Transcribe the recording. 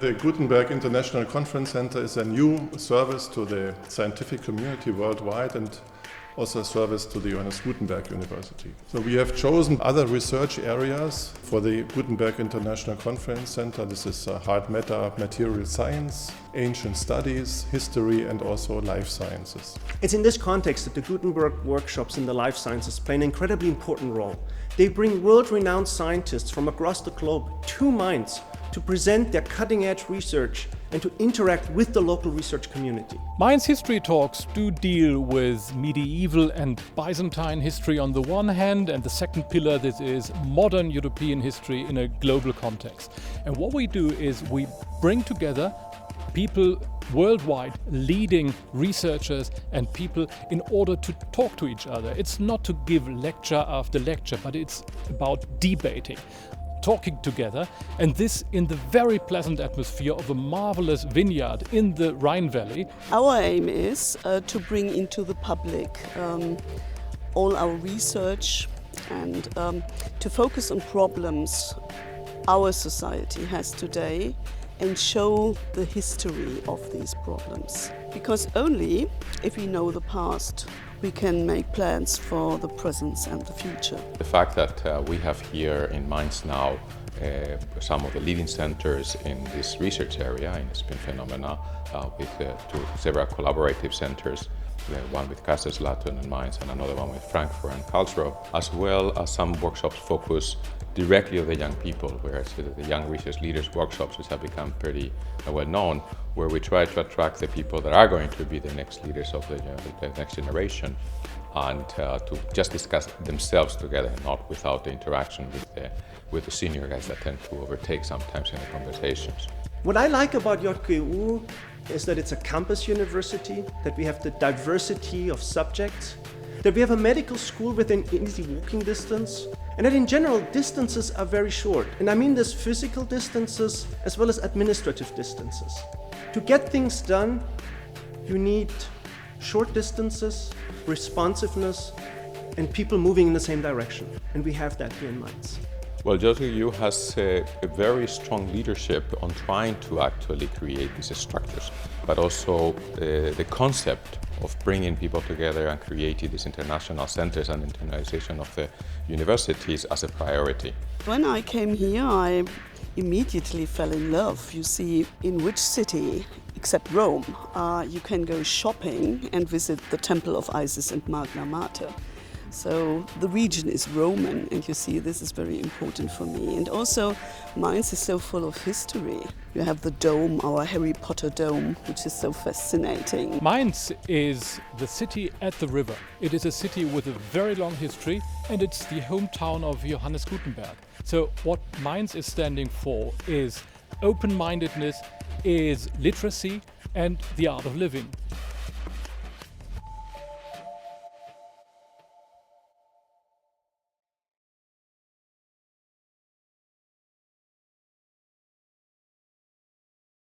The Gutenberg International Conference Center is a new service to the scientific community worldwide and also a service to the Johannes Gutenberg University. So we have chosen other research areas for the Gutenberg International Conference Center. This is hard matter, material science, ancient studies, history, and also life sciences. It's in this context that the Gutenberg workshops in the life sciences play an incredibly important role. They bring world-renowned scientists from across the globe to Mainz to present their cutting-edge research and to interact with the local research community. Mainz History Talks do deal with medieval and Byzantine history on the one hand, and the second pillar, this is modern European history in a global context. And what we do is we bring together people worldwide, leading researchers and people, in order to talk to each other. It's not to give lecture after lecture, but it's about debating, talking together, and this in the very pleasant atmosphere of a marvelous vineyard in the Rhine Valley. Our aim is to bring into the public all our research and to focus on problems our society has today and show the history of these problems. Because only if we know the past, we can make plans for the present and the future. The fact that we have here in Mainz now some of the leading centers in this research area in spin phenomena with several collaborative centers, one with Kaiserslautern and Mainz and another one with Frankfurt and Karlsruhe, as well as some workshops focus directly on the young people, whereas the young research leaders workshops, which have become pretty well known, where we try to attract the people that are going to be the next leaders of the next generation, and to just discuss themselves together, not without the interaction with the senior guys that tend to overtake sometimes in the conversations. What I like about JGU is that it's a campus university, that we have the diversity of subjects, that we have a medical school within easy walking distance, and that in general distances are very short. And I mean this physical distances as well as administrative distances. To get things done, you need short distances, responsiveness, and people moving in the same direction. And we have that here in Mainz. Well, JGU has a very strong leadership on trying to actually create these structures, but also the concept of bringing people together and creating these international centers and internationalization of the universities as a priority. When I came here, I immediately fell in love. You see, in which city, except Rome, you can go shopping and visit the Temple of Isis and Magna Mater. So the region is Roman, and you see this is very important for me. And also Mainz is so full of history. You have the dome, our Harry Potter dome, which is so fascinating. Mainz is the city at the river. It is a city with a very long history, and it's the hometown of Johannes Gutenberg. So what Mainz is standing for is open-mindedness, is literacy and the art of living.